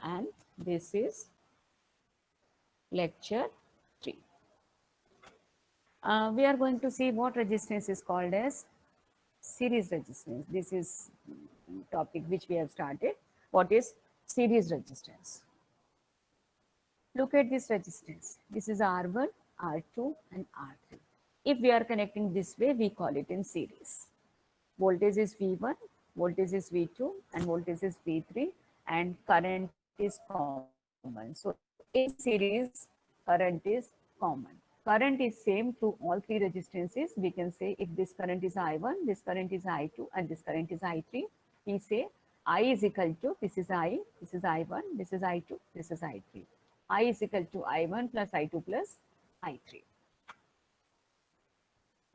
and this is lecture 3. We are going to see what resistance is called as series resistance. This is topic which we have started. What is series resistance? Look at this resistance. This is R1, R2 and R3. If we are connecting this way, we call it in series. Voltage is V1, voltage is V2 and voltage is V3 and current is common. So in series, current is common. Current is same through all three resistances. We can say if this current is I1, this current is I2 and this current is I3. We say I is equal to, this is I, this is I1, this is I2, this is I3. I is equal to I1 plus I2 plus I3.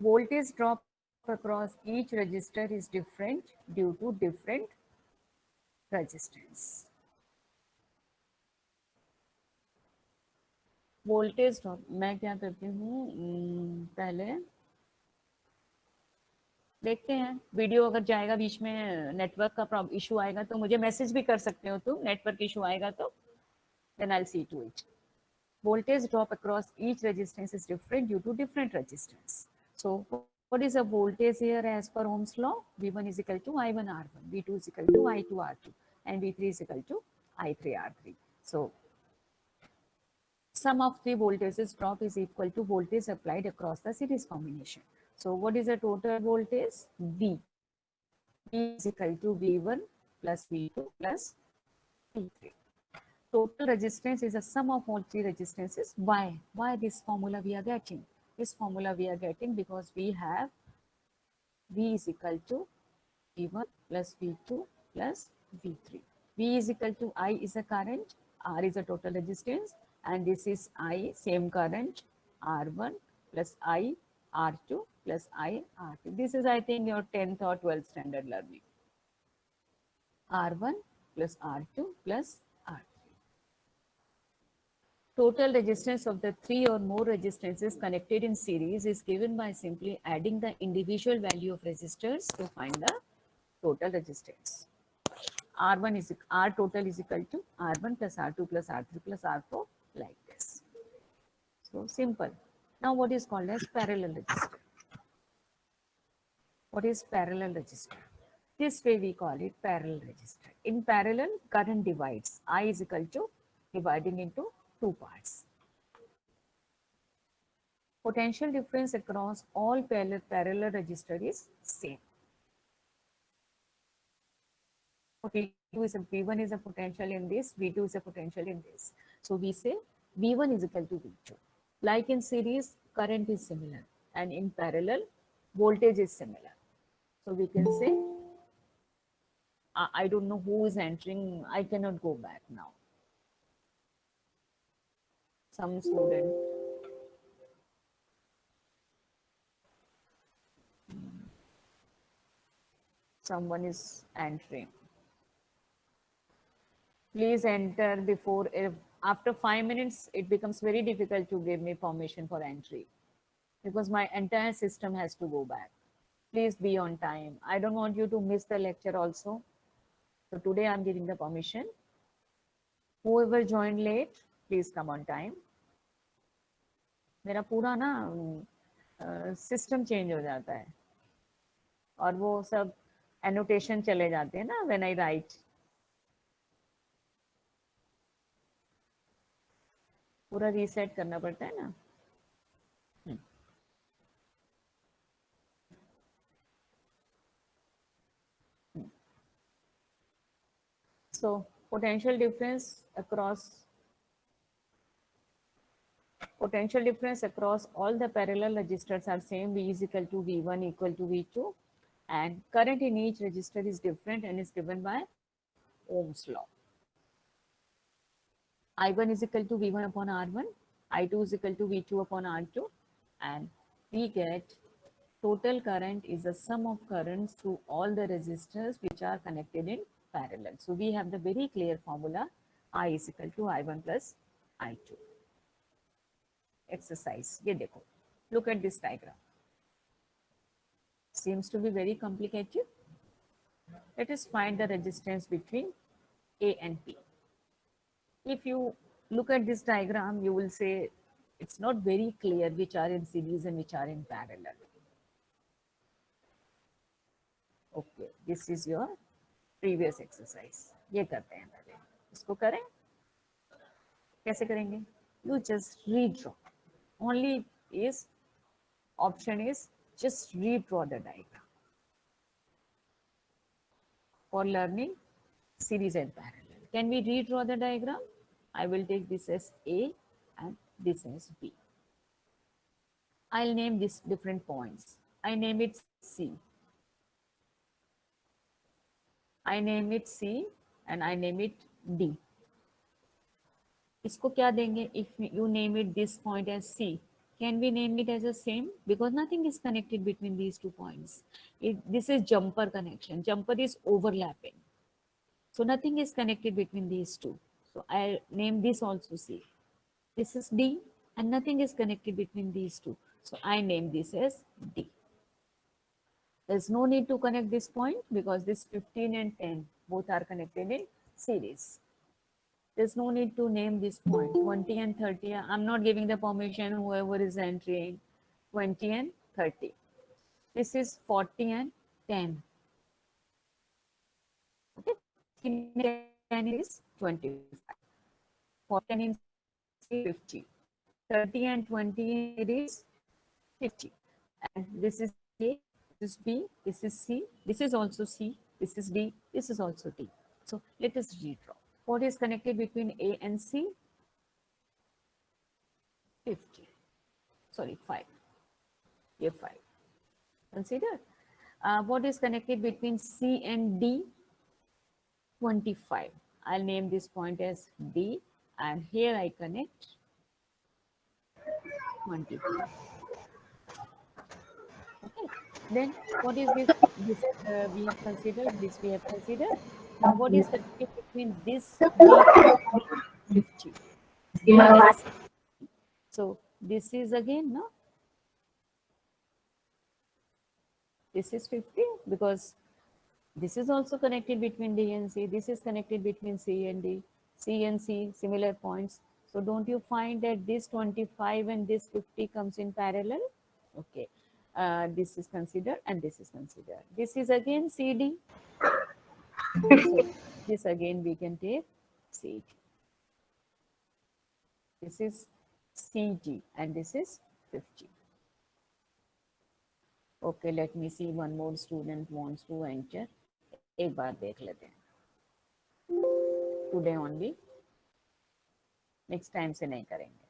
Voltage drop across each resistor is different due to different resistance. Voltage drop मैं क्या करती हूँ पहले देखते हैं video अगर जाएगा बीच में नेटवर्क का इशू आएगा तो मुझे मैसेज भी कर सकते हो तुम नेटवर्क इशू आएगा तो then I see to it voltage drop across each resistance is different due to different resistance. So what is a voltage here as per Ohm's law? V1 is equal to I1 R1, V2 is equal to I2 R2 and V3 is equal to I3 R3. So sum of three voltages drop is equal to voltage applied across the series combination. So what is the total voltage? V. V is equal to V1 plus V2 plus V3. Total resistance is a sum of all three resistances. Why? Why this formula we are getting? This formula we are getting because we have V is equal to V1 plus V2 plus V3. V is equal to I is a current, R is a total resistance, and this is I, same current, R1 plus I, R2 plus I, R2. This is, I think, your 10th or 12th standard learning. R1 plus R2 plus R3. Total resistance of the three or more resistances connected in series is given by simply adding the individual value of resistors to find the total resistance. R1 is R total is equal to R1 plus R2 plus R3 plus R4 like this. So simple. Now what is called as parallel resistor? What is parallel resistor? This way we call it parallel resistor. In parallel, current divides. I is equal to dividing into two parts. Potential difference across all parallel resistor is same. V2 is V1 is a potential in this, V2 is a potential in this. So we say V1 is equal to V2. Like in series, current is similar, and in parallel, voltage is similar. So we can say, I don't know who is entering. I cannot go back now. Some student. Someone is entering. Please enter before, after 5 minutes, it becomes very difficult to give me permission for entry because my entire system has to go back. Please be on time. I don't want you to miss the lecture also. So today I'm giving the permission. Whoever joined late, please come on time. मेरा पूरा ना system change हो जाता है और वो सब annotation चले जाते हैं ना व्हेन आई राइट पूरा रीसेट करना पड़ता है ना so potential difference across all the parallel resistors are same. V is equal to V1 equal to V2 and current in each resistor is different and is given by Ohm's law. I1 is equal to V1 upon R1, I2 is equal to V2 upon R2, and we get total current is the sum of currents through all the resistors which are connected in parallel. So we have the very clear formula I is equal to I1 plus I2. Exercise, ye dekho. Look at this diagram. Seems to be very complicated. Let us find the resistance between A and P. if you look at this diagram, you will say it's not very clear which are in series and which are in parallel. Okay, this is your previous exercise. ये करते हैं पहले, इसको करें. कैसे करेंगे? You just redraw. Only is option is just redraw the diagram for learning series and parallel. Can we redraw the diagram? I will take this as A and this as B. I'll name these different points. I name it C. I name it C and I name it D. इसको क्या देंगे? If you name it this point as C, can we name it as a same? Because nothing is connected between these 2 points. This is jumper connection. Jumper is overlapping. So nothing is connected between these two. So I'll name this also C. This is D and nothing is connected between these two. So I name this as D. There's no need to connect this point because this 15 and 10 both are connected in series. There's no need to name this point 20 and 30. I'm not giving the permission whoever is entering 20 and 30. This is 40 and 10. Okay, 10 is 25. 40 and 50. 30 and 20 it is 50. And this is A, this is B, this is C, this is also C, this is D, this is also D. So let us redraw. What is connected between A and C? 50. Sorry, 5. A 5. Consider. What is connected between C and D? 25. I'll name this point as D and here I connect 25. Okay. Then what is this? This we have considered. This we have considered. Now what is connected between this D and 50? D and C. So this is again no. This is 50 because this is also connected between D and C. This is connected between C and D. C and C, similar points. So don't you find that this 25 and this 50 comes in parallel? Okay. This is considered and this is considered. This is again CD. So this again we can take CD. This is CG and this is 50. Okay, let me see one more student wants to enter. एक बार देख लेते हैं. Today only. Next time से नहीं करेंगे.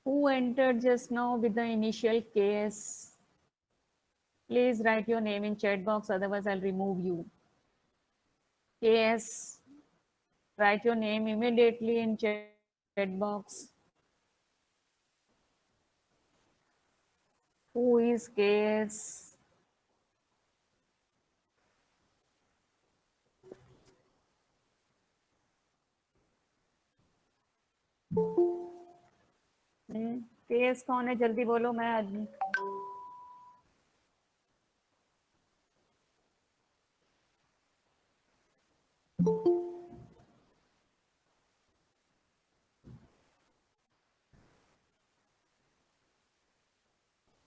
Who entered just now with the initial KS? Please write your name in chat box, otherwise I'll remove you. KS, write your name immediately in chat box. Who is KS? KS कौन है? जल्दी बोलो. मैं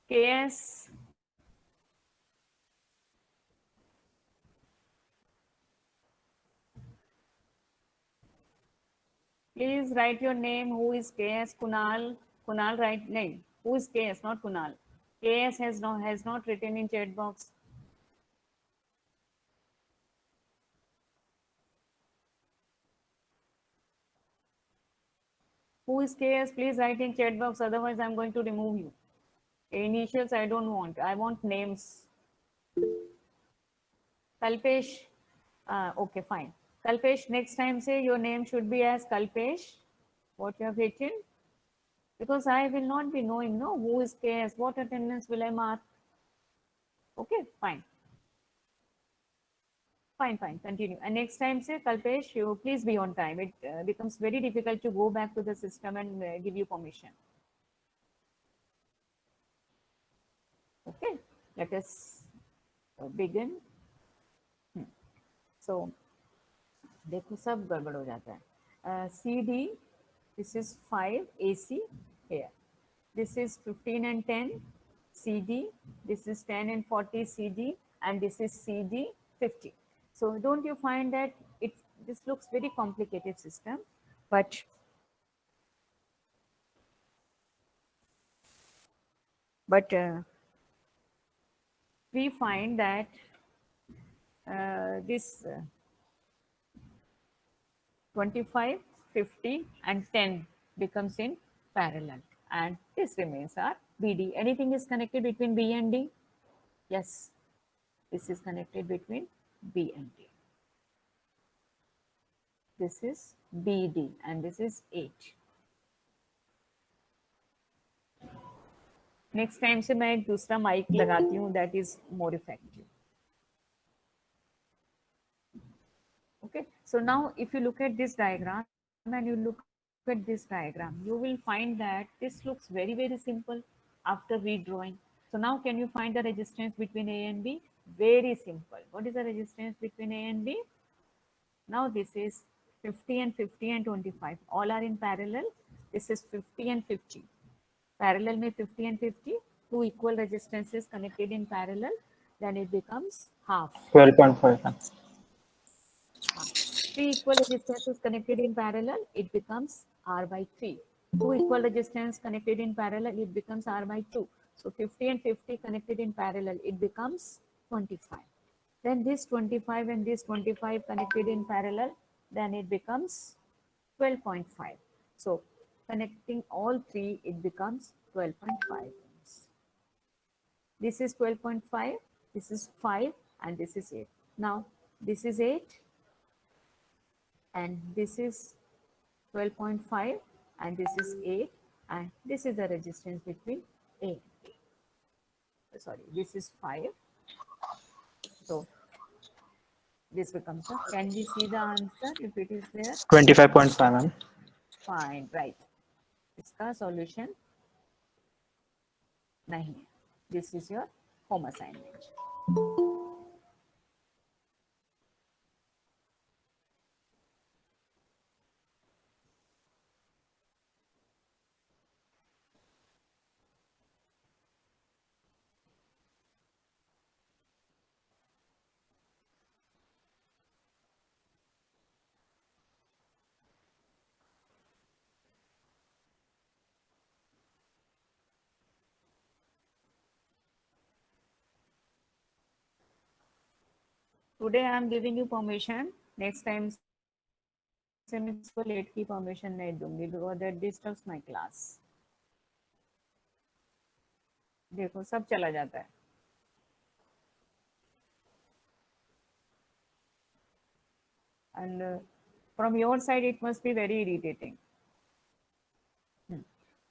KS. Please write your name. Who is KS? Kunal. Kunal, write name. Who is KS? Not Kunal. KS has not written in chat box. Who is KS? Please write in chat box. Otherwise, I'm going to remove you. Initials I don't want. I want names. Kalpesh. Okay, fine. Kalpesh, next time say your name should be as Kalpesh. What you have written? Because I will not be knowing, no, who is KS, what attendance will I mark? Okay, fine. Fine, continue. And next time say, Kalpesh, you please be on time. It becomes very difficult to go back to the system and give you permission. Okay, let us begin. So देखो सब गड़बड़ हो जाता है. CD, this is 5 AC here. This is 15 and 10 CD. This is 10 and 40 CD, and this is CD 50. So don't you find that this looks very complicated system, but we find that this 25, 50 and 10 becomes in parallel, and this remains our BD. Anything is connected between B and D? Yes, this is connected between B and D. This is BD and this is 8. Next time से मैं एक दूसरा mic लगाती हूँ, that is more effective. Okay, so now if you look at this diagram and you look at this diagram, you will find that this looks very, very simple after redrawing. So now can you find the resistance between A and B? Very simple. What is the resistance between A and B? Now this is 50 and 50 and 25. All are in parallel. This is 50 and 50. Parallel में 50 and 50, two equal resistances connected in parallel, then it becomes half. 12.5. Three equal resistances connected in parallel, it becomes R by 3. Two equal resistance connected in parallel, it becomes R by 2. So 50 and 50 connected in parallel, it becomes 25. Then this 25 and this 25 connected in parallel, then it becomes 12.5. So connecting all three, it becomes 12.5. This is 12.5, this is 5, and this is 8. Now, this is 8, and this is 12.5, and this is 8, and this is the resistance between A and B. Sorry, this is 5. So, this becomes the, can we see the answer if it is there? 25.5, ma'am. Fine, right. इसका solution नहीं है. This is your home assignment. Today I am giving you permission. Next time से मैं इसको late की permission नहीं दूंगी because that disturbs my class. देखो सब चला जाता है. And from your side it must be very irritating.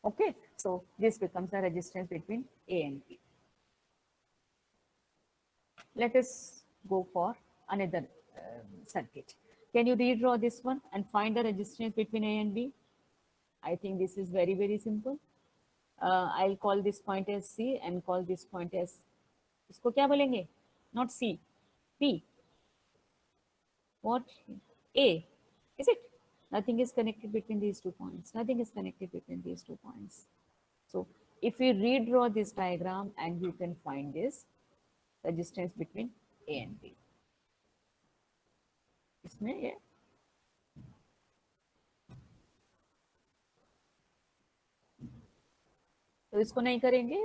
Okay, so this becomes the resistance between A and B. Let us go for another circuit. Can you redraw this one and find the resistance between A and B? I think this is very, very simple. I'll call this point as C and call this point as, इसको क्या बोलेंगे? Not C, B. What? A. Is it? Nothing is connected between these 2 points. Nothing is connected between these 2 points. So if we redraw this diagram and you can find this resistance between A and B. इसमें ये तो इसको नहीं करेंगे.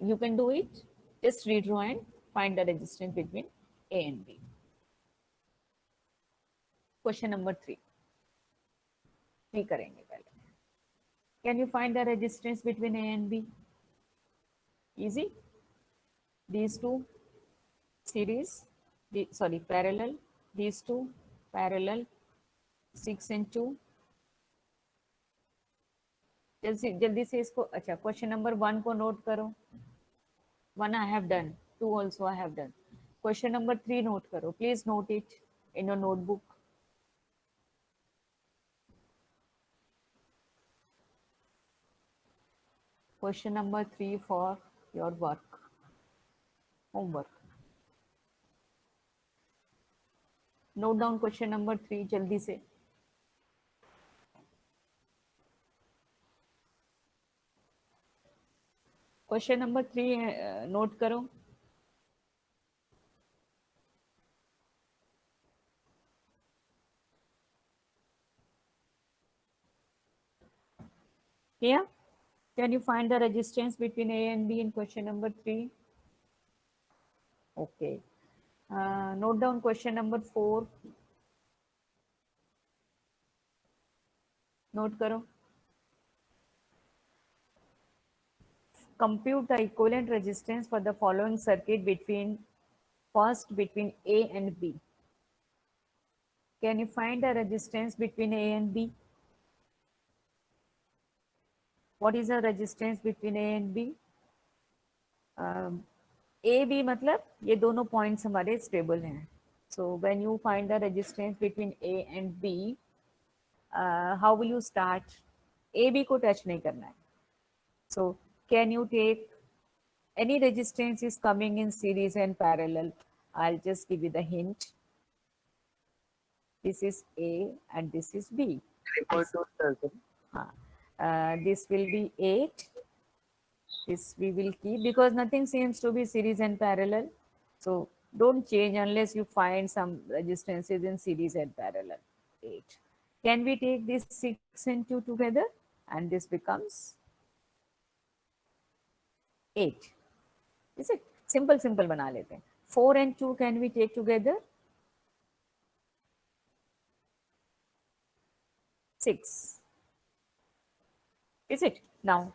You can do it. Just redraw and find the resistance between A and B. Question number 3. भी करेंगे पहले. Can you find the resistance between A and B? Easy. These two series, parallel. These two parallel. 6 and 2. जल्दी से इसको. अच्छा, question number 1 को note करो. 1 I have done. 2 also I have done. Question number 3 note करो. Please note it in your notebook. Question number 3 for your work. Homework. Note down question number 3 जल्दी से। Question number 3 note करो। Yeah, can you find the resistance between A and B in question number 3? Okay. Note down question number 4. Note करो. Compute the equivalent resistance for the following circuit between A and B. Can you find the resistance between A and B? What is the resistance between A and B? A B मतलब ये दोनों points हमारे stable हैं. So when you find the resistance between A and B, how will you start? A B को touch नहीं करना है. So can you take any resistance is coming in series and parallel? I'll just give you the hint. This is A and this is B. This will be 8. This we will keep because nothing seems to be series and parallel. So don't change unless you find some resistances in series and parallel. 8. Can we take this 6 and 2 together? And this becomes 8. Is it? Simple बना लेते हैं. 4 and 2 can we take together? 6. Is it? Now,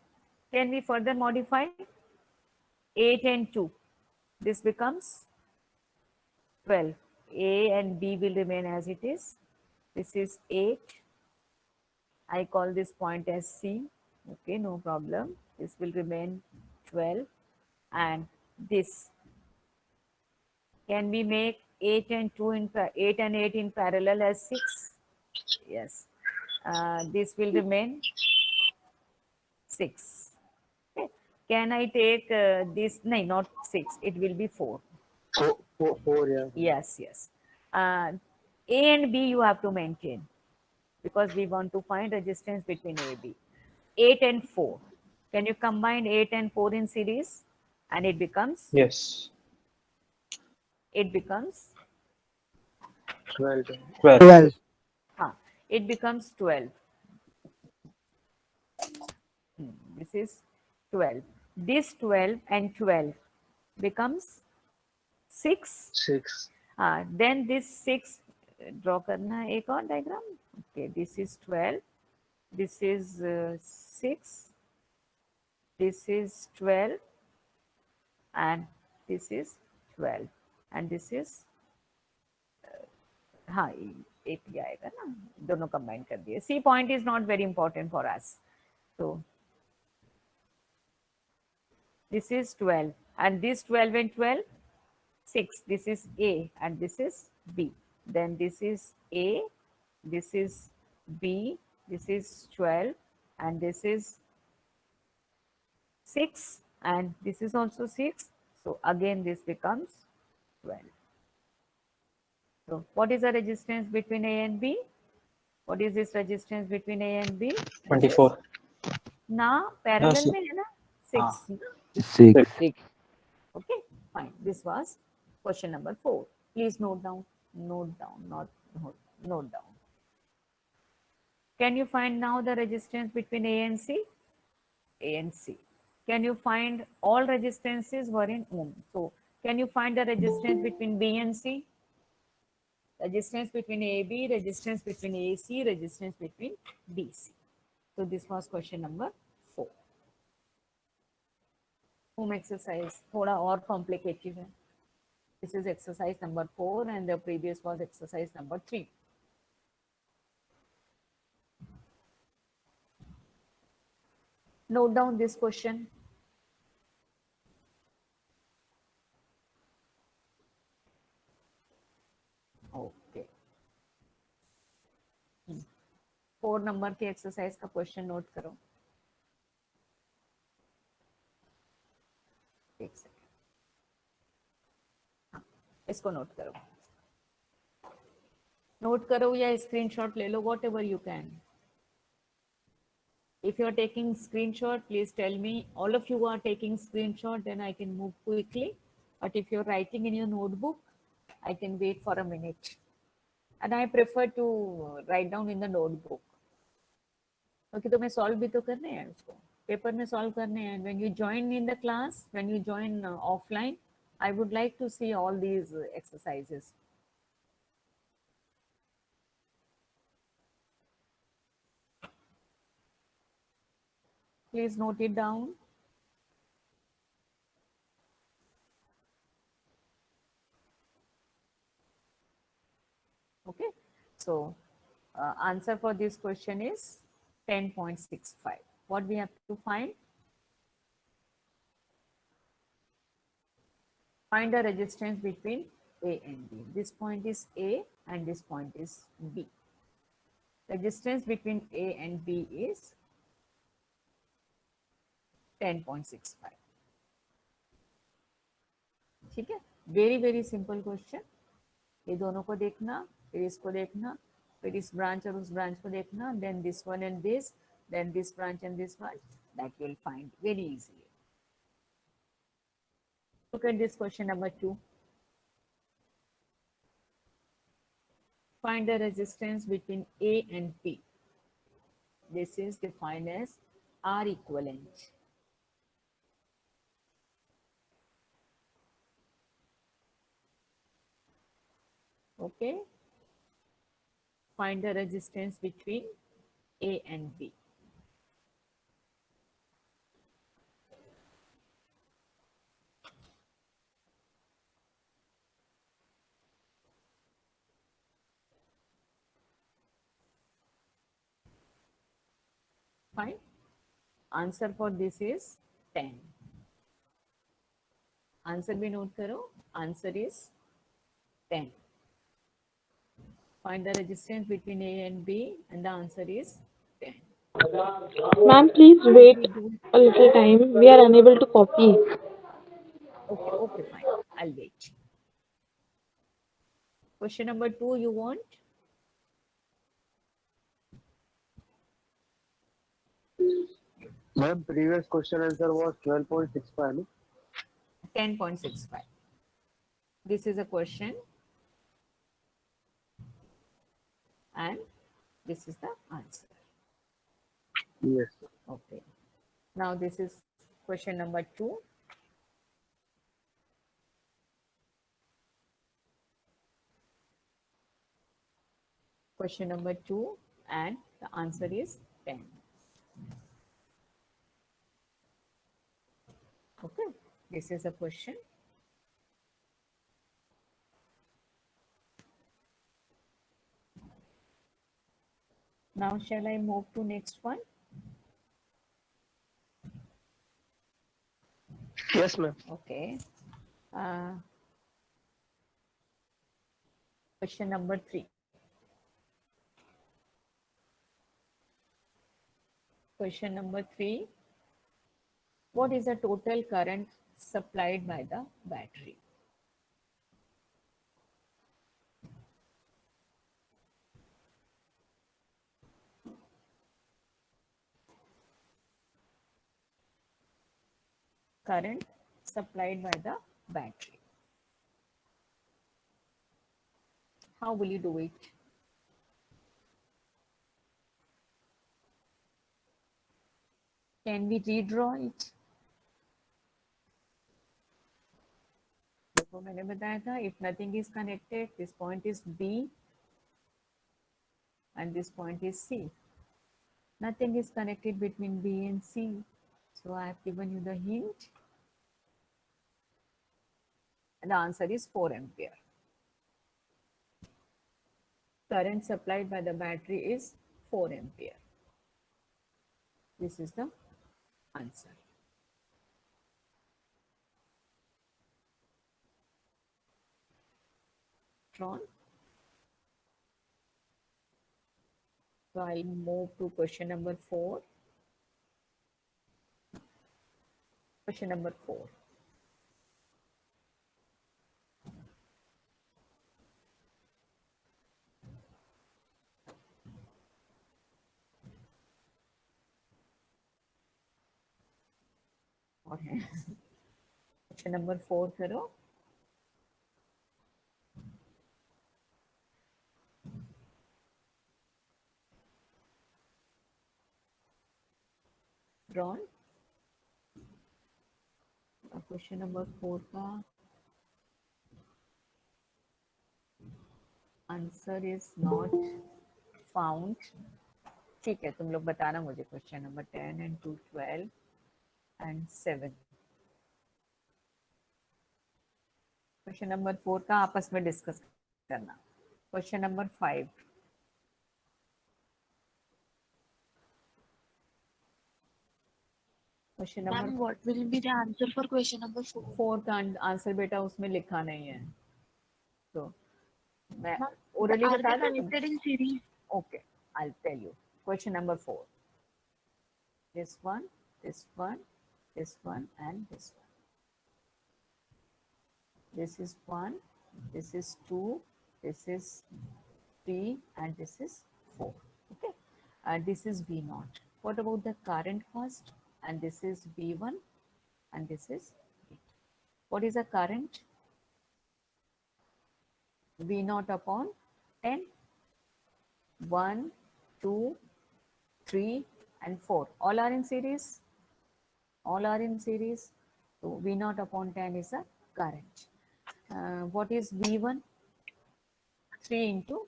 can we further modify? 8 and 2. This becomes 12. A and B will remain as it is. This is 8. I call this point as C. Okay, no problem. This will remain 12. And this. Can we make 8 and 8 and 8 in parallel as 6? Yes. This will remain 6. Okay. Can I take this? No, not 6. It will be 4. Four, yeah. Yes, yes. A and B you have to maintain because we want to find resistance between A and B. 8 and 4. Can you combine 8 and 4 in series? And it becomes? Yes. It becomes? 12. 12. It becomes 12. This is 12. This 12 and 12 becomes 6. 6. Then this 6 draw करना है एक और diagram. Okay, this is 12. This is 6. This is 12. And this is 12. And this is हाँ एक ही आएगा ना दोनों combine कर दिए. C point is not very important for us. So this is 12 and this 12 and 12 6. This is A and this is B. Then this is A, this is B, this is 12 and this is 6 and this is also 6. So again this becomes 12. So what is the resistance between A and B? What is this resistance between A and B? 24. ना parallel No, में है ना 6. 6. Okay, fine. This was question number 4. Please note down, not note down. Can you find now the resistance between A and C? A and C. Can you find all resistances were in ohm? So can you find the resistance between B and C? Resistance between AB, resistance between AC, resistance between BC. So this was question number 4. Home exercise थोड़ा और complicated है. This is exercise number 4 and the previous was exercise number 3. Note down this question. Okay. 4 number के exercise का question note करो. एक second. इसको note करो, note करो या स्क्रीनशॉट ले लो, whatever you can. If you are taking screenshot, please tell me. All of you are taking screenshot, then I can move quickly. But if you're writing in your notebook, I can wait for a minute. And I prefer to write down in the notebook. क्योंकि तुम्हें solve भी तो करने हैं उसको, paper में solve करने हैं. When you join in the class, when you join offline, I would like to see all these exercises. Please note it down. Okay, so answer for this question is 10.65. What we have to find? Find the resistance between A and B. This point is A and this point is B. Resistance between A and B is 10.65. ठीक है, very very simple question. ये दोनों को देखना, फिर इसको देखना, फिर इस ब्रांच और उस ब्रांच को देखना, then this one and this, then this branch and this branch, that you will find very easily. Look at this question number 2. Find the resistance between A and B. This is defined as R equivalent. Okay. Find the resistance between A and B. Fine. Answer for this is 10. Answer भी note करो. Answer is 10. Find the resistance between A and B, and the answer is 10. Ma'am, please wait a little time. We are unable to copy. Okay, okay, fine. I'll wait. Question number 2, you want? Ma'am, previous question answer was 12.65. No? 10.65. This is a question, and this is the answer. Yes. Okay. Now this is question number 2. Question number 2, and the answer is 10. Okay, this is a question. Now shall I move to next one? Yes, ma'am. Okay. Question number 3. Question number 3. What is the total current supplied by the battery? Current supplied by the battery. How will you do it? Can we redraw it? देखो मैंने बताया था, if nothing is connected, this point is B and this point is C. Nothing is connected between B and C. So I have given you the hint. And the answer is 4 ampere. Current supplied by the battery is 4 ampere. This is the answer. Drawn. So I'll move to question number 4. Question number 4. और है question number 4 करो. Drawn. Question number 4 का answer is not found. ठीक है, तुम लोग बताना मुझे question number 10 and 2, 12 and 7. Question number 4 का आपस में डिस्कस करना. Question number 5. Question Ma'am, number what will be the answer for question number 4? 4 का आंसर बेटा उसमें लिखा नहीं है, तो मैं Ma'am, ओरली are बता they दूं. connected in series? Okay, I'll tell you. Question number 4. This one, this one, this one, and this one. This is 1, this is 2, this is 3, and this is 4. Okay, and this is V naught. What about the current first? And this is V1, and this is V2. What is the current? V naught upon 10. 1, 2, 3, and 4. All are in series. All are in series. So V naught upon 10 is the current. What is V1? 3 into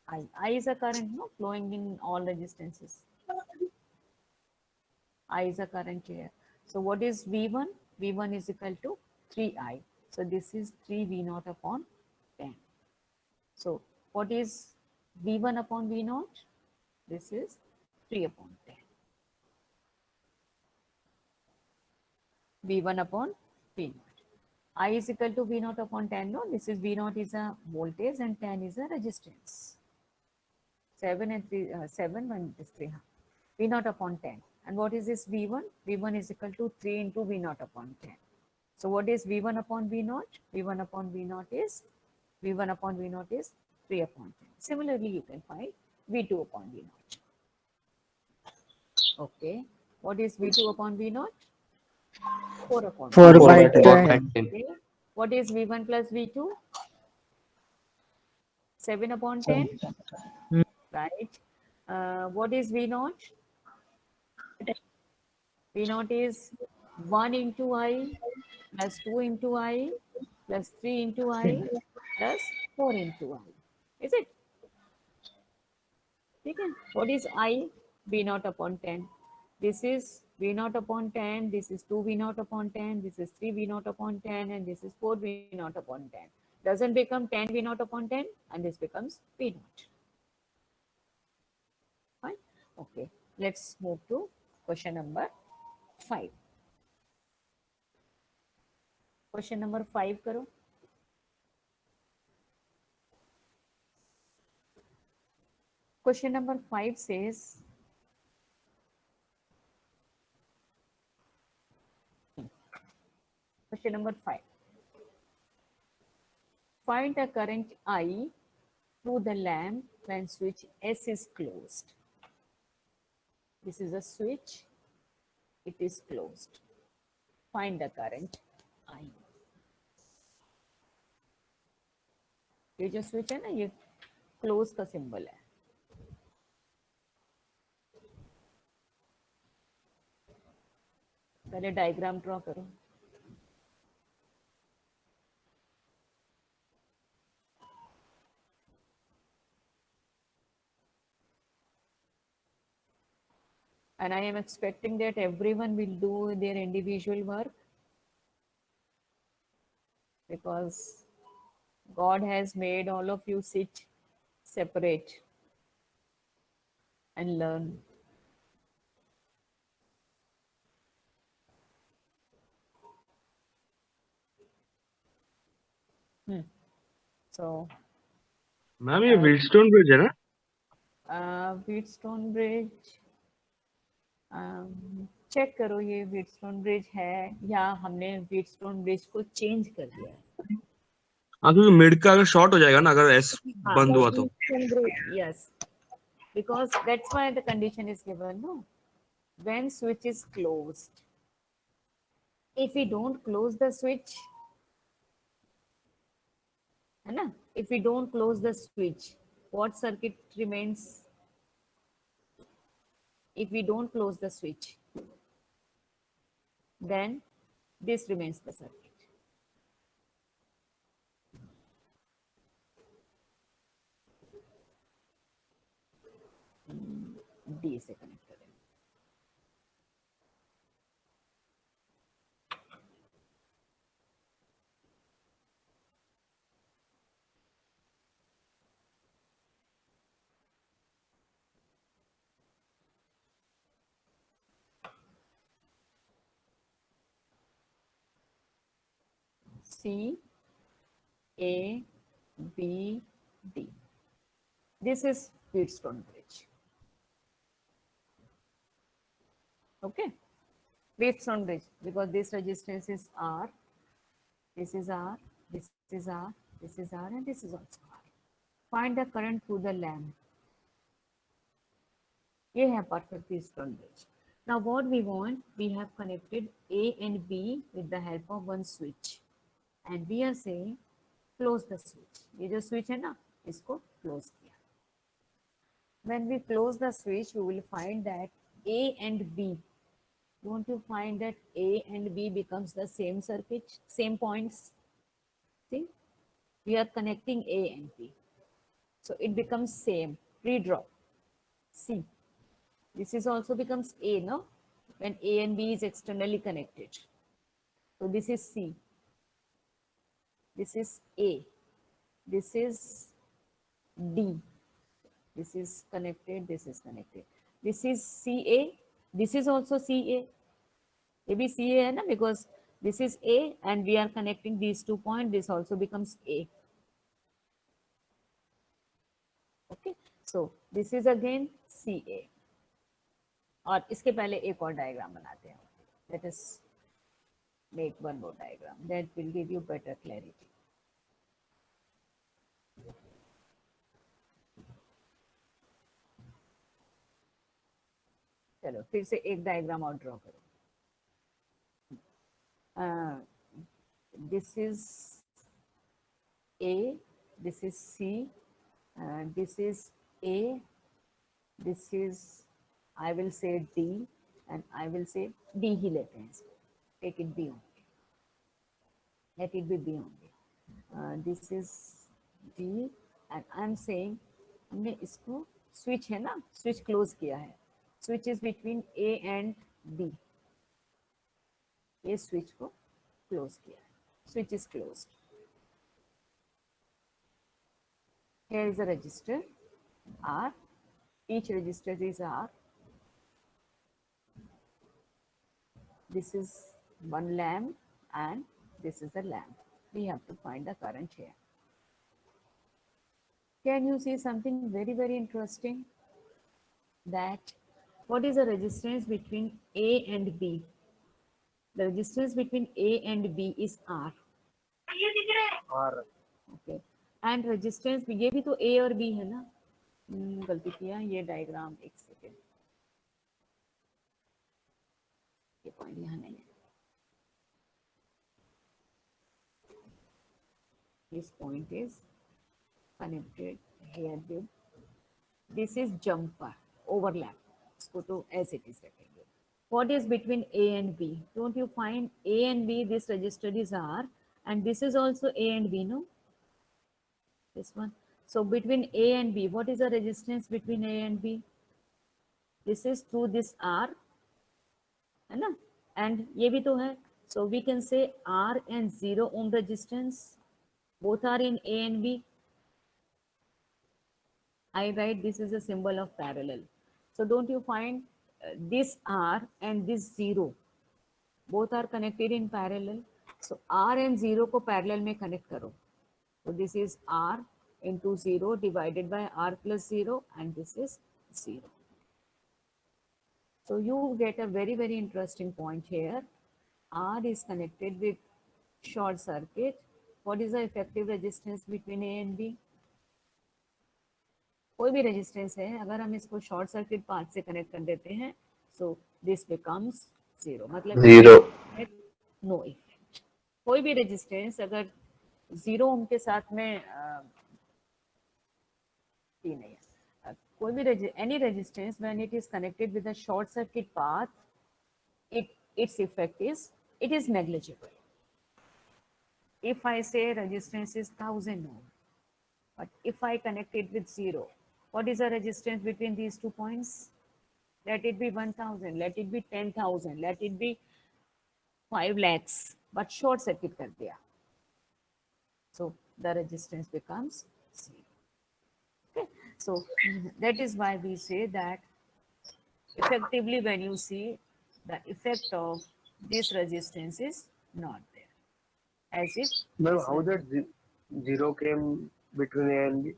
I. I is a current, no, flowing in all resistances. I is a current here. So what is V1? V1 is equal to 3I. So this is 3 V naught upon 10. So what is V1 upon V naught? This is 3 upon 10. V1 upon V naught. I is equal to V naught upon 10. No, this is V naught is a voltage and 10 is a resistance. 7 and 3, 7 and this 3. V naught upon 10. And what is this V1? V1 is equal to 3 into V naught upon 10. So what is V1 upon V naught? V1 upon V naught is 3 upon 10. Similarly, you can find V2 upon V naught. Okay. What is V2 upon V naught? 4 upon 4 4 by by 10. Okay. What is V1 plus V2? 7 upon 10. Right. What is V naught? V naught is 1 into I plus 2 into I plus 3 into I plus 4 into I. Is it? Okay. What is I? V naught upon 10. This is V naught upon 10. This is 2 V naught upon 10. This is 3 V naught upon 10. And this is 4 V naught upon 10. Doesn't become 10 V naught upon 10. And this becomes V naught. Fine. Okay. Let's move to question number 5. Question number 5 करो. Question number 5 says, question number 5. Find the current I through the lamp when switch S is closed. This is a switch. It is closed. Find the current I. ये जो switch है ना, ये close का symbol है. पहले diagram draw करो. And I am expecting that everyone will do their individual work, because God has made all of you sit separate and learn. So, ma'am ये व्हीटस्टोन ब्रिज है ना? व्हीटस्टोन ब्रिज चेक करो, ये Wheatstone bridge है या हमने Wheatstone bridge को change कर दिया है. हाँ, क्योंकि मिड का अगर शॉर्ट हो जाएगा ना, अगर एस बंद हुआ तो. Wheatstone bridge, yes, because that's why the condition is given, no? When switch is closed, if we don't close the switch, है ना, if we don't close the switch, what circuit remains? If we don't close the switch, then this remains the circuit. D से connect करें. C, A, B, D. This is Wheatstone bridge. Okay, Wheatstone bridge, because this resistance is R, this is R, this is R, this is R, and this is also R. Find the current through the lamp. ये है perfect Wheatstone bridge. Now what we want, we have connected A and B with the help of one switch, and we are saying close the switch. ये जो switch है ना, इसको close किया. When we close the switch, we will find that A and B. Don't you find that A and B becomes the same circuit, same points? See, we are connecting A and B, so it becomes same. Redraw. C. This is also becomes A, no? When A and B is externally connected. So this is C. This is A. This is D. This is connected. This is connected. This is CA. This is also CA. ये भी CA है ना, because this is A and we are connecting these 2 points. This also becomes A. Okay. So this is again CA. और इसके पहले एक और diagram बनाते हैं. Let us make one more diagram. That will give you better clarity. चलो फिर से एक डायग्राम और ड्रॉ करो. This is A, this is C, this is A, this is, I will say D, and I will say D ही लेते हैं इसको. Take it B only. Let it be B only. This is D, and I am saying हमने इसको switch है ना, switch close किया है. Switch is between A and B. ये switch को close किया है. Switch is closed. Here is a register R. Each register is R. This is one lamp and this is a lamp. We have to find the current here. Can you see something very, very interesting? That what is the resistance between A and B? The resistance between A and B is R. R. Okay. And resistance, ये भी तो A और B है ना. गलती किया, ये diagram एक सेकेंड. ये पॉइंट यहाँ नहीं है. This point is connected here with. This is jumper, overlap. इसको तो as it is रखेंगे. What is between A and B? Don't you find A and B? This register is R, and this is also A and B, no? This one. So between A and B, what is the resistance between A and B? This is through this R, है ना? And ये भी तो है. So we can say R and 0 ohm resistance. Both are in A and B. I write this is a symbol of parallel. So don't you find this R and this 0, both are connected in parallel. So R and 0 को parallel में connect करो. So this is R into 0 divided by R plus 0, and this is 0. So you get a very, very interesting point here. R is connected with short circuit. What is the effective resistance between A and B? कोई भी resistance है, अगर हम इसको short circuit path से connect कर देते हैं, सो दिस बिकम्स 0. मतलब 0. No effect. कोई भी रेजिस्टेंस अगर 0 ओम के साथ में नहीं है, कोई भी any resistance when it is connected with a short circuit path, its effect is, it is negligible. If I say resistance is 1000 ohm, but if I connect it with 0, what is the resistance between these 2 points? Let it be 1000, let it be 10,000, let it be 5 lakhs, but short circuit kar diya. So the resistance becomes 0. Okay, so that is why we say that effectively when you see the effect of this resistance is not there, as if Ma'am, this how that zero came between A and B?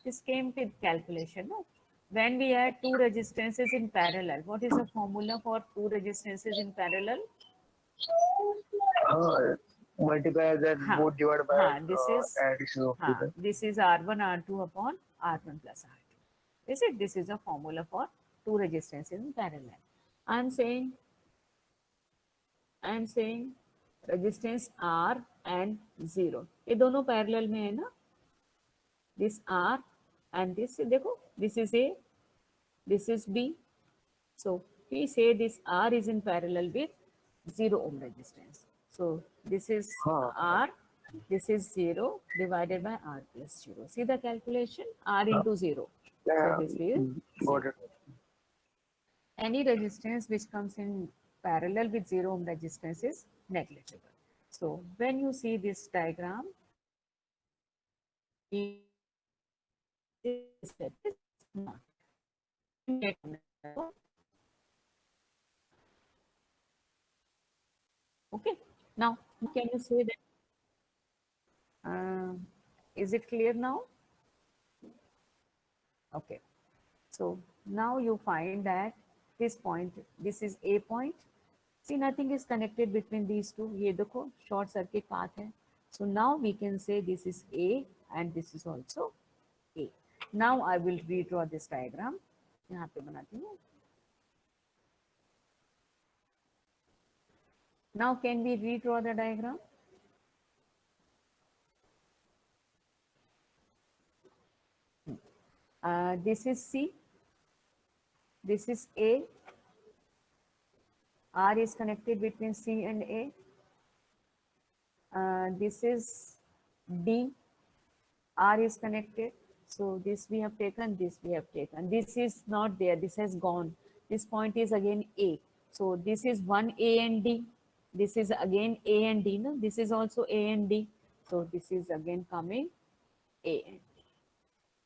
this came with calculation. No? When we add two resistances in parallel, what is the formula for two resistances in parallel? Multiply that both divided by this is addition of two. this is R1 R2 upon R1 plus R2. Is it? This is a formula for two resistances in parallel. I am saying resistance R and 0. ये दोनों parallel में है ना? This R and this, देखो, this is A, this is B. So we say this R is in parallel with 0 ohm resistance. So this is R, this is 0 divided by R plus 0. See the calculation? R into 0. So this is got it. Any resistance which comes in parallel with 0 ohm resistance is negligible. So when you see this diagram, it is not. Okay, now can you say that? Is it clear now? Okay, so now you find that this point, this is A point. See, nothing is connected between these two. ये देखो, short circuit path है. So now we can say this is A and this is also A. Now I will redraw this diagram. यहाँ पे बनाती हूँ. Now can we redraw the diagram? This is C. This is A. R is connected between C and A. This is D. R is connected. So this we have taken, this we have taken. This is not there. This has gone. This point is again A. So this is one A and D. This is again A and D. No? This is also A and D. So this is again coming A and D.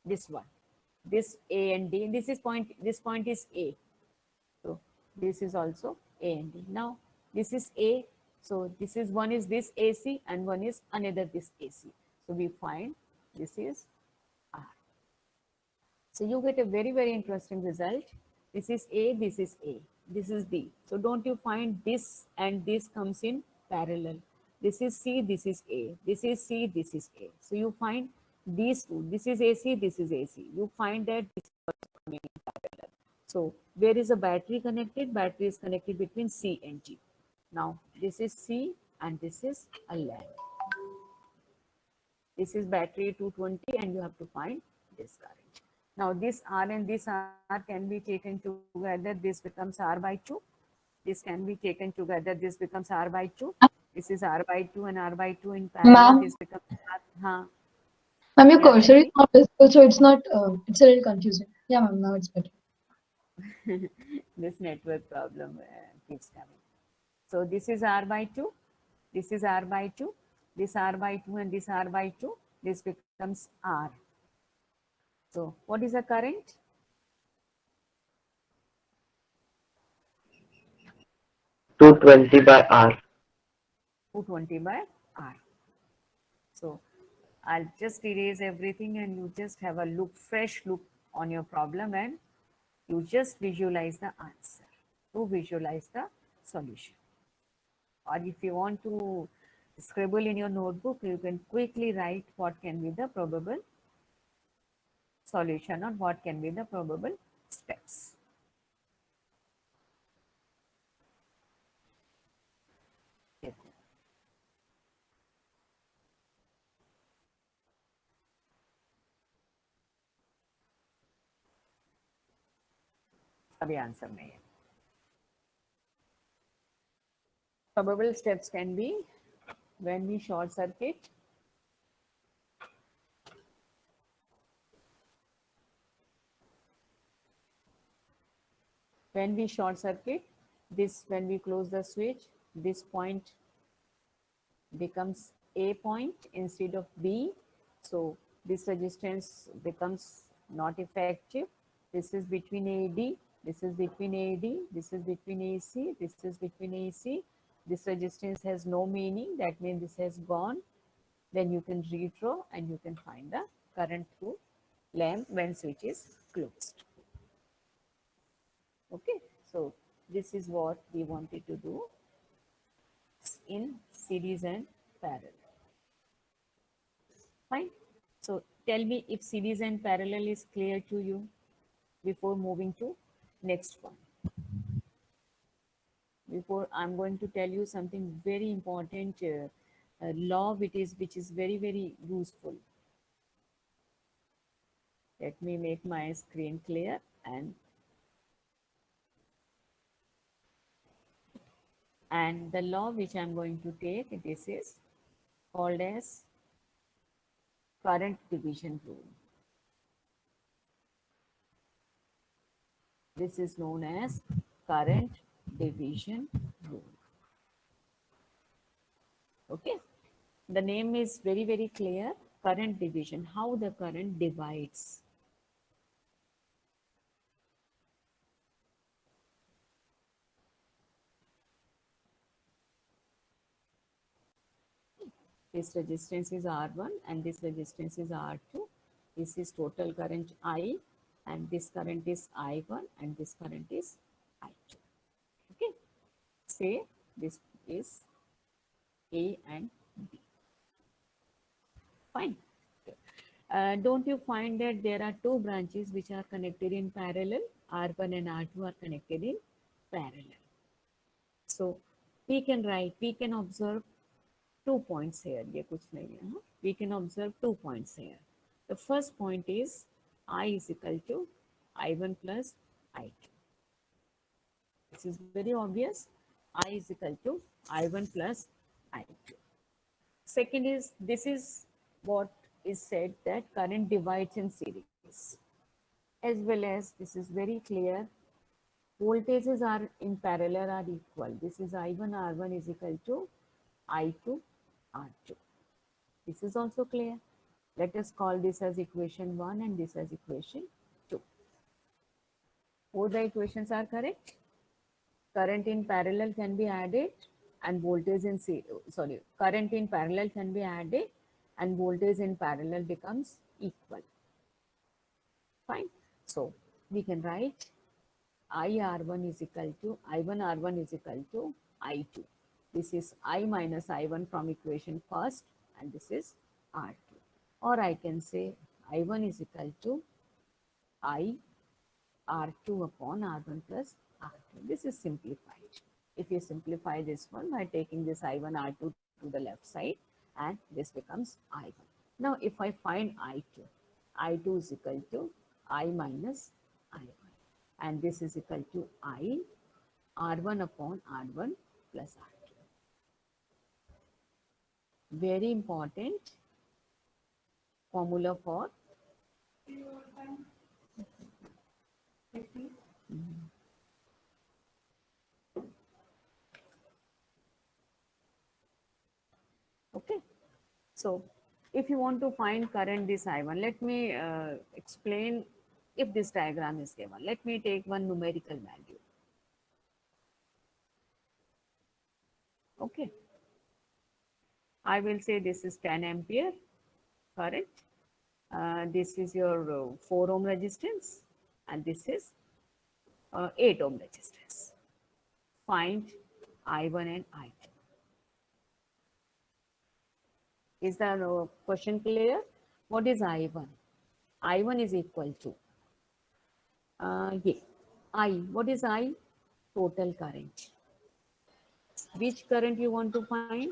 This one. This A and D. This point is A. So this is also A and D. Now this is A. So this is one is this AC and one is another this AC. So we find this is R. So you get a very, very interesting result. This is A, this is A, this is B. So don't you find this and this comes in parallel. This is C, this is A, this is C, this is A. So you find these two, this is AC, this is AC. You find that this is also coming in parallel. So where is a battery connected? Battery is connected between C and G. Now this is C and this is a lamp. This is battery 220 and you have to find this current. Now this R and this R can be taken together. This becomes R by 2. This can be taken together. This becomes R by 2. This is R by 2 and R by 2 in parallel. This becomes R. Ma'am, your cursor is not visible, so it's not, it's a little confusing. Yeah, ma'am, now it's better. This network problem keeps coming. So this is R by 2. This is R by 2. This R by 2 and this R by 2. This becomes R. So what is the current? $220 by R. 220 by R. So I'll just erase everything and you just have a look, fresh look on your problem and you just visualize the answer. To visualize the solution. Or if you want to scribble in your notebook, you can quickly write what can be the probable solution or what can be the probable steps. अभी answer नहीं है. Probable steps can be when we short circuit, this, when we close the switch, this point becomes A point instead of B. So this resistance becomes not effective. This is between AD, this is between AD, this is between AC, this is between AC. This resistance has no meaning. That means this has gone. Then you can redraw and you can find the current through lamp when switch is closed. Okay, so this is what we wanted to do in series and parallel. Fine. So tell me if series and parallel is clear to you before moving to next one. Before I'm going to tell you something very important law which is very, very useful. Let me make my screen clear and the law which I'm going to take, this is called as current division rule. This is known as current division rule. Okay, the name is very, very clear. Current division, how the current divides. This resistance is R1 and this resistance is R2. This is total current I, and this current is I1 and this current is I2. Okay, say this is A and B. Fine. Don't you find that there are two branches which are connected in parallel? R1 and R2 are connected in parallel. So we can write, we can observe 2 points here. ये कुछ नहीं है. We can observe 2 points here. The first point is I is equal to I1 plus I2. This is very obvious. I is equal to I1 plus I2. Second is, this is what is said that current divides in series. As well as, this is very clear, voltages are in parallel are equal. This is I1 R1 is equal to I2 R2. This is also clear. Let us call this as equation 1 and this as equation 2. Both the equations are correct. Current in parallel can be added and voltage in current in parallel can be added and voltage in parallel becomes equal. Fine. So we can write I1 is equal to I1 R1 is equal to I2. This is I minus I1 from equation first and this is R2. Or I can say I1 is equal to I R2 upon R1 plus R2. This is simplified. If you simplify this one by taking this I1 R2 to the left side and this becomes I1. Now if I find I2, I2 is equal to I minus I1 and this is equal to I R1 upon R1 plus R2. Very important formula for okay. So if you want to find current this I1, let me explain if this diagram is given. Let me take one numerical value. Okay. I will say this is 10 ampere current. This is your 4 ohm resistance and this is 8 ohm resistance. Find I1 and I2. Is the question clear? What is I1? I1 is equal to I. What is I? Total current. Which current you want to find?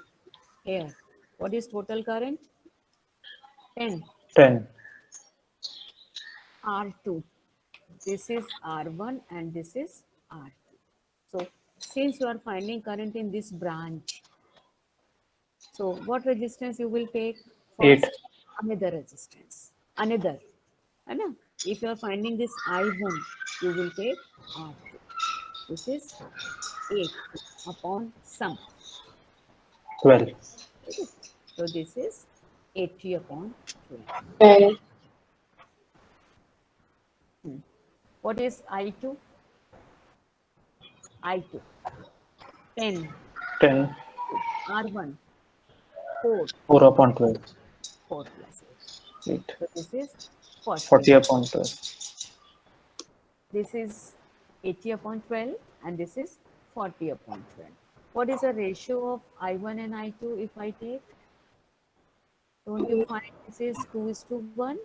Here. What is total current? 10. 10. R2. This is R1 and this is R2. So since you are finding current in this branch, so what resistance you will take? Eight. First, another resistance. Another. Right? If you are finding this I1, you will take R2. This is 8 upon sum. 12. Okay. So this is 80 upon 12. 12. What is I2? I2. 10. 10. R1. 4. 4 upon 12. 4 plus 8. 8. So this is 40. 40 upon 12. This is 80 upon 12 and this is 40 upon 12. What is the ratio of I1 and I2 if I take? Don't you find this is 2:1?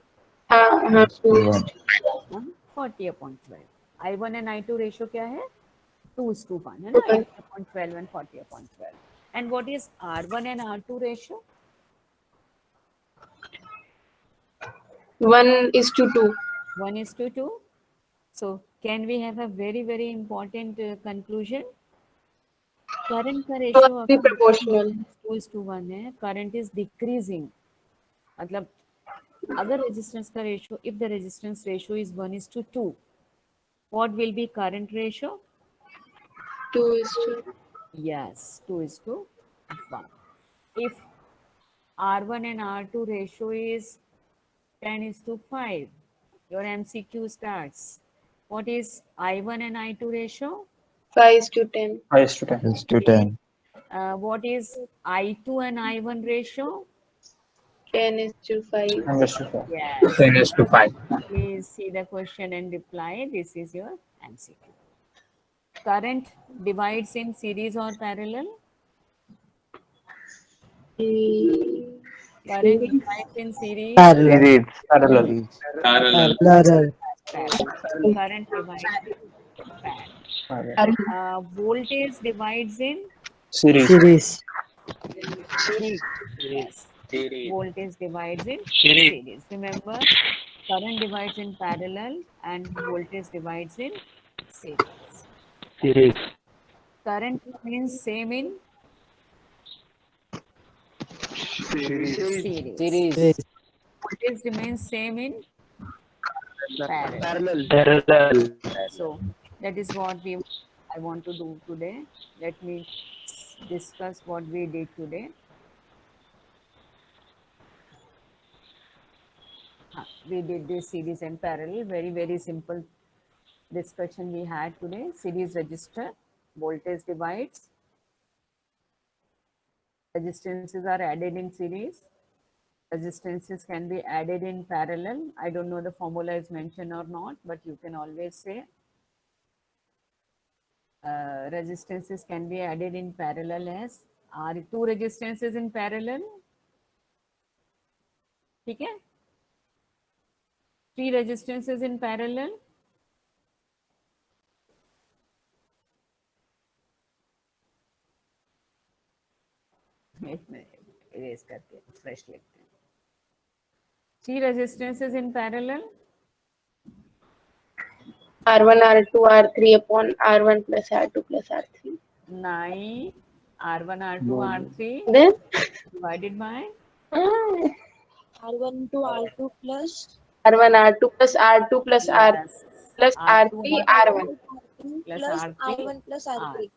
40 upon 12. I1 and I2 ratio क्या है? 2:1 है ना? 80 upon 12 and 40 upon 12. And what is R1 and R2 ratio? 1:2. 1:2. So can we have a very, very important conclusion? Current का ratio Be proportional. 2:1 है. Current is decreasing. मतलब अगर resistance का ratio, if the resistance ratio is 1:2, what will be current ratio? 2:2. Yes, 2:1. If R1 and R2 ratio is 10:5, your MCQ starts. What is I1 and I2 ratio? 5:10. 5 to 10. 6 to 10. What is I2 and I1 ratio? 10:5. 10:5. Yes. 10:5. Please see the question and reply. This is your MCQ. Current divides in series or parallel? Current divides in series. Parallel. Parallel. Parallel. Parallel. Current divides in parallel. Parallel. Voltage divides in Series. Series. series. Yes. Voltage divides in series. Remember, current divides in parallel and voltage divides in series. Series. Current remains same in series. Series. Voltage remains same in parallel. Parallel. So that is what I want to do today. Let me discuss what we did today. We did this series and parallel. Very, very simple discussion we had today. Series register, voltage divides, resistances are added in series, resistances can be added in parallel. I don't know the formula is mentioned or not, but you can always say resistances can be added in parallel as are two resistances in parallel. ठीक है? Three resistances in parallel. erase करके fresh लिखते हैं. Three resistances in parallel. R1, R2, R3 upon R1 plus R2 plus R3. 9 R1, R2, R3 Then divided by R1 to R2 plus R1, R2 plus R2 plus R yes, plus R2, R3, R1. R2 plus plus R3, R1 plus R3.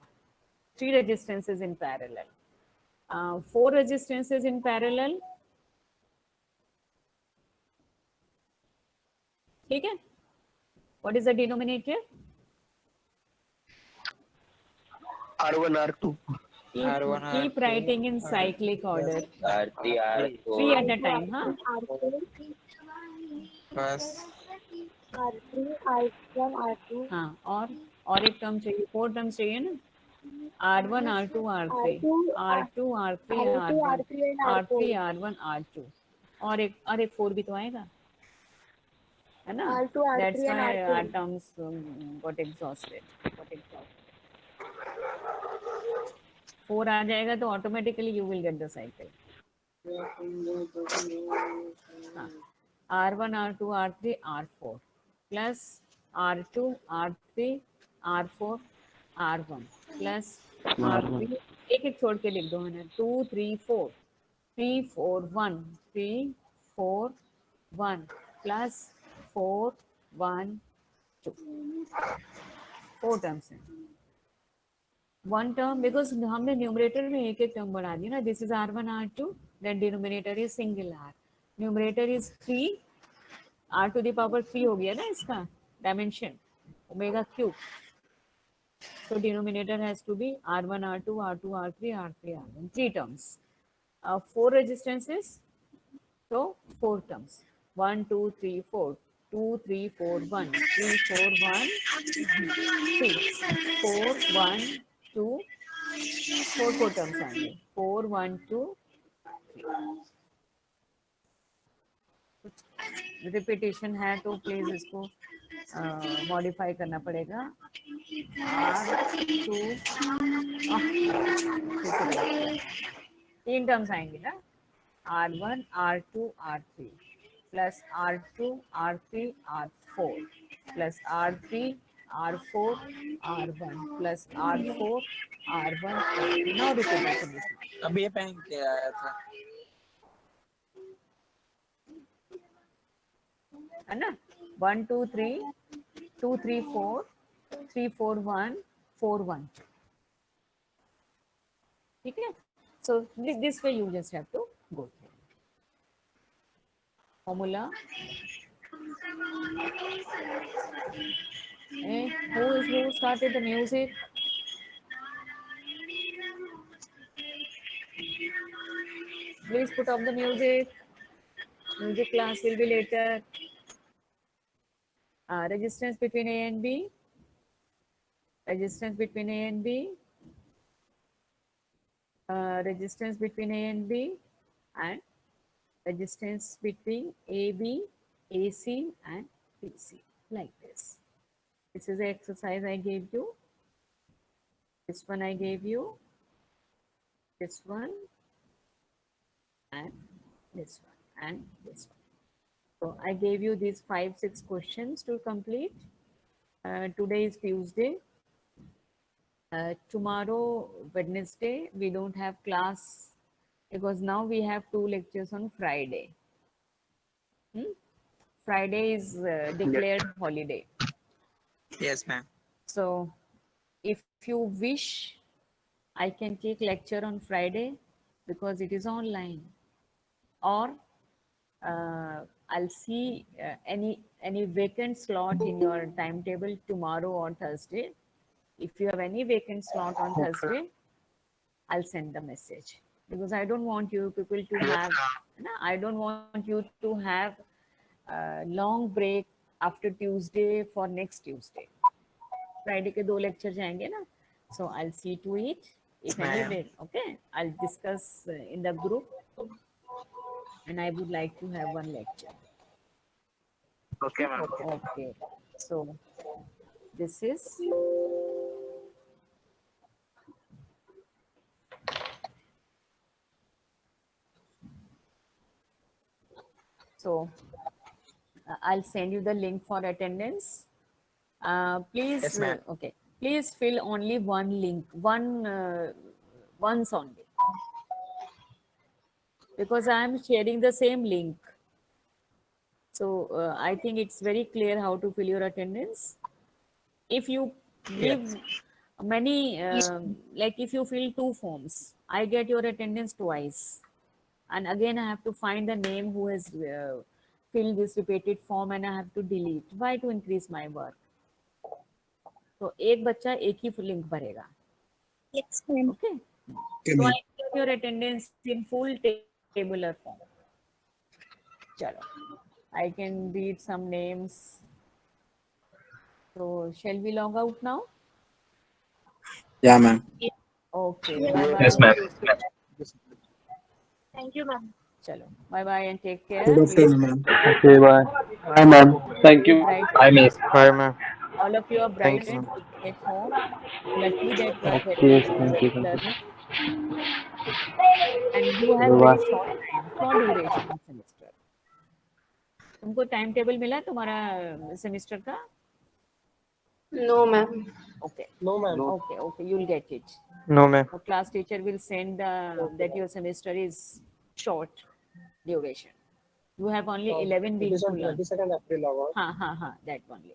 Three resistances in parallel. Four resistances in parallel. ठीक है? What is the denominator? R1, R2. Keep writing in cyclic order. R3, R4 Three at a time, huh? R3, plus R3, R1, R2. हाँ और एक term चाहिए, four terms चाहिए ना. R1, R2, R3, R2, R3, R2, R1, R3 and R3, R4. R1, R2 और एक four भी तो आएगा, है ना? R2, R3 That's and why our R4. terms got exhausted. Four आ जाएगा तो automatically you will get the cycle. R1, R2, R3, R4 plus R2, R3, R4, R1 plus R3, एक एक छोड़ के लिख दो है ना, 2 3 4 3 4 1 3 4 1 plus 4 1 2 4 टर्म्स हैं. One term because हमने न्यूमरेटर में एक एक टर्म बढ़ा दिया ना. This is R1 R2, then denominator is single R, numerator is 3, R to the power 3 हो गया ना इसका dimension omega cube. So denominator has to be R1 R2 R2 R3 R3 R1, 3 terms. 4 resistances, so 4 terms. 1 2 3 4 2 3 4 1 3 4 1 3 4 1 2 4 terms आएंगे. 4 1 2 repetition है तो please इसको modify करना पड़ेगा. R2 तीन टर्म्स आएंगे ना. R1 R2 R3 plus R2 R3 R4 plus R3 R4 R1 plus R4 R1. Now repetition अभी ये पहन के आया था. है ना. 1 2 3 2 3 4 3 4 1 4 1 2. ठीक है. So this way you just have to go through. Formula. Who started the music? Please put up the music. Music class will be later. Resistance between A and B. Resistance between A and B. Resistance between A and B, and resistance between AB, AC and PC, like this. This is the exercise I gave you. This one I gave you. This one and this one and this one. So I gave you these 5-6 questions to complete. Today is Tuesday. Tomorrow, Wednesday, we don't have class because now we have 2 lectures on Friday. Friday is declared holiday. Yes, ma'am. So if you wish, I can take lecture on Friday because it is online, or I'll see any vacant slot in your timetable tomorrow or Thursday. If you have any vacant slot on Thursday, I'll send the message because I don't want you people to have. I don't want you to have a long break after Tuesday for next Tuesday. Friday के 2 lecture जाएंगे ना. So I'll see to it. If anyway, okay, I'll discuss in the group, and I would like to have 1 lecture. Okay, ma'am. Okay. So this is. So I'll send you the link for attendance. Please, Yes, ma'am. okay. Please fill only 1 link, once only, because I am sharing the same link. So I think it's very clear how to fill your attendance. If you give many, like if you fill 2 forms, I get your attendance twice. And again, I have to find the name who has filled this repeated form, and I have to delete. Why? To increase my work. So एक बच्चा एक ही link भरेगा. Yes, ma'am. Okay. So I get your attendance in full tabular form. चलो. I can read some names. So shall we log out now? Yeah, ma'am. Okay. Yes, ma'am. Thank you, ma'am. चलो. Bye bye and take care. Good afternoon, ma'am. Okay, bye. Bye, ma'am. Thank you. Bright. Bye, miss. Bye, ma'am. All of you are bright Thanks, and at home. Lucky that you are Okay, very thank you, thank you. learning. And you have Bye-bye. very short time, short duration semester. तुमको time table मिला तुम्हारा semester का? No, ma'am. Okay. No, ma'am. Okay, you'll get it. No, ma'am. Your class teacher will send that your semester is short duration. You have only 11 weeks to learn. 22nd April hour. That only.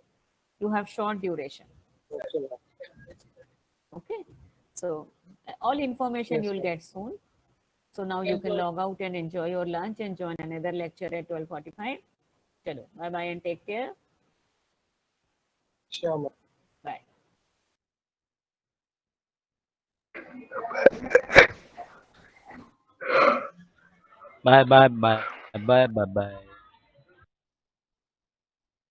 You have short duration. Okay. So all information you'll get soon. So now you can log out and enjoy your lunch and join another lecture at 12:45. Chalo, bye bye and take care. Sure, ma'am. Bye. Bye bye bye bye bye bye.